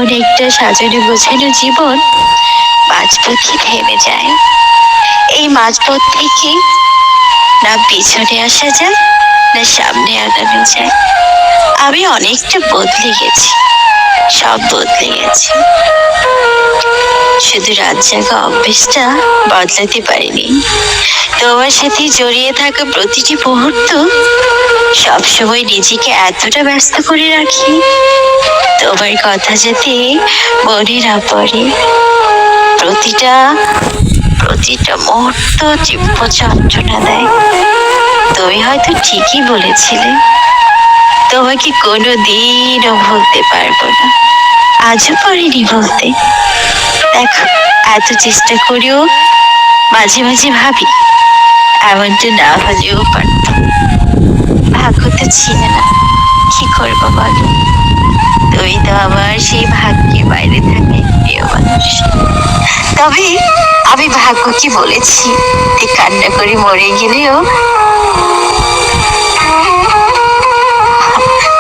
অনেকটা সাজানো গোছানো জীবন মাঝপথে থেমে যায়। এই মাঝপথ থেকে না পিছনে আসা যায়, না সামনে আগানো যায়। আমি অনেকটা বদলে গেছি, সব বদলে গেছে, শুধু রাত জাগা অভ্যেসটা বদলাতে পারিনি। তোমার সাথে জড়িয়ে থাকা প্রতিটি মুহূর্ত সবসময় নিজেকে এতটা ব্যস্ত করে রাখি তোমার কথা যাতে মনে না পড়ে। প্রতিটা প্রতিটা মুহূর্ত তীব্র যন্ত্রণা দেয়। তুমি হয়তো ঠিকই বলেছিলে, তোমাকে কোনো দিনও ভুলতে পারবো না। আজও পারিনি বলতে। দেখো, এত চেষ্টা করেও মাঝে মাঝে ভাবি এমনটা না হলেও পারতাম। ভাগ্য তো ছিল না, কি করবো বলো? তুই তো আমার সেই ভাগ্যের বাইরে থাকে প্রিয় মানুষ। তবে আমি ভাগ্যকে বলেছি যে কান্না করে মরে গেলেও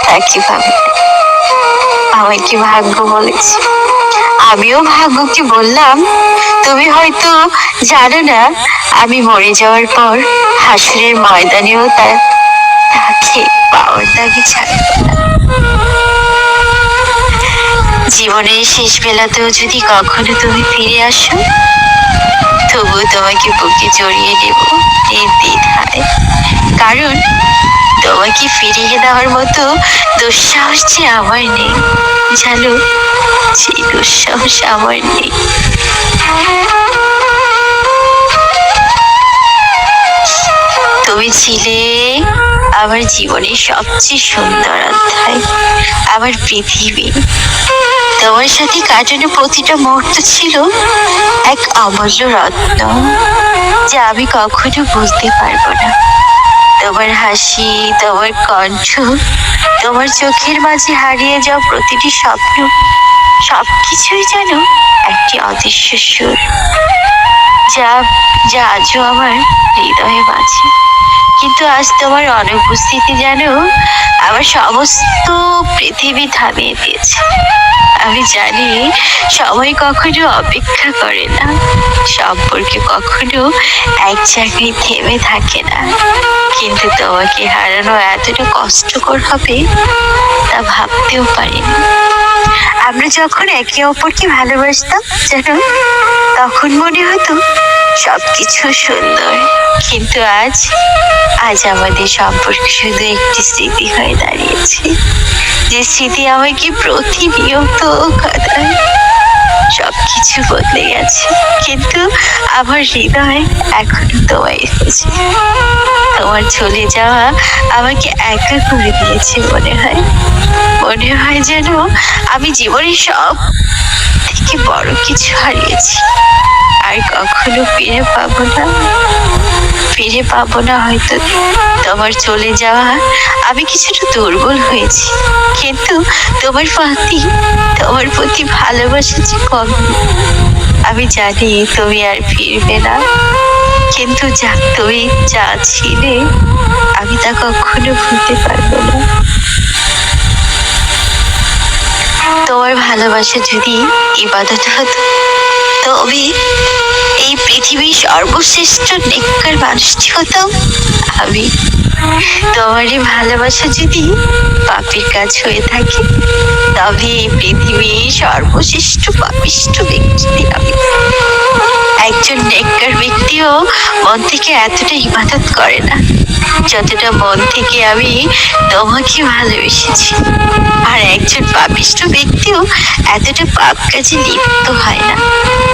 তাকে ভাবে আমার কি ভাগ্য বলেছি। আমিও ভাগ্যকে বললাম, তুমি হয়তো জানো না আমি মরে যাওয়ার পর হাসরের ময়দানেও তাকে পাওয়ার দাবি ছাড়ব না। জীবনের শেষ বেলাতেও যদি কখনো তুমি ফিরে আসো, তবুও তোমাকে বুকে জড়িয়ে নেব নির্দ্বিধায়। কারণ তোমাকে ফিরিয়ে দেওয়ার মতো দুঃসাহস যে আমার নেই, জানো, সেই দুঃসাহস আমার নেই। তুমি ছিলে আমার জীবনের সবচেয়ে সুন্দর অধ্যায়, আমার পৃথিবী। তোমার সাথে কাটানো প্রতিটা মুহূর্ত ছিল এক অমূল্য রত্ন, যা আমি কখনো বুঝতে পারবো না। তোমার হাসি, তোমার কণ্ঠ, তোমার চোখের মাঝে হারিয়ে যাওয়া প্রতিটি স্বপ্ন, সবকিছুই যেন একটি অদৃশ্য সুর, যা যা আজও আমার হৃদয়ে বাজে। কিন্তু আজ তোমার অনুপস্থিতি যেন আমার সমস্ত পৃথিবী থামিয়ে দিয়েছে। আমি জানি সময় কখনো অপেক্ষা করে না, সম্পর্কে কখনো এক জায়গায় থেমে থাকে না। কিন্তু তোমাকে হারানো এতটা কষ্টকর হবে তা ভাবতেও পারিনি। আমরা যখন একে অপরকে ভালোবাসতাম জানো, তখন মনে হতো সবকিছু সুন্দর। কিন্তু আজ আমাদের সম্পর্ক শুধু একটি স্মৃতি হয়ে দাঁড়িয়েছে, যে স্মৃতি আমাকে প্রতিনিয়ত কাঁদায়। সবকিছু বদলে গেছে, কিন্তু আমার হৃদয় এখনো তোমায় খুঁজে। তোমার চলে যাওয়া আমাকে একা করে দিয়েছে মনে হয়। মনে হয় যেন আমি জীবনের সব থেকে বড় কিছু হারিয়েছি, আর কখনো ফিরে পাবো না হয়তো। তোমার চলে যাওয়া আমি কিছুটা দুর্বল হয়েছি, কিন্তু তোমার প্রতি ভালোবাসা যে কম। আমি জানি তুমি আর ফিরবে না, কিন্তু তুমি যা ছিলে আমি তা কখনো ভুলতে পারবো না। তোমার ভালোবাসা যদি ইবাদত হতো, তবে এই পৃথিবীর সর্বশ্রেষ্ঠ নেককার মানুষটি হতাম আমি। তোমারই ভালোবাসা যদি পাপের কাজ হয়ে থাকে, তবে এই পৃথিবীর সর্বশ্রেষ্ঠ পাপিষ্ঠ ব্যক্তি আমি। একজন নেককার ব্যক্তিও মন থেকে এতটা ইবাদত করে না, যতটা মন থেকে আমি তোমাকে ভালোবেসেছি। আর একজন পাপিষ্ঠ ব্যক্তিও এতটা পাপ কাজে লিপ্ত হয় না,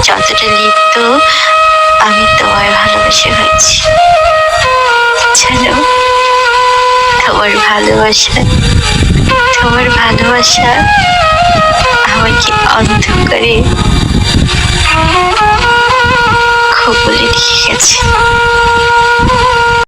যতটা লিপ্ত আমি তোমার ভালোবেসে হয়েছি। জানো, তোমার ভালোবাসা আমাকে অন্ধকারে কবলে নিয়ে গেছে।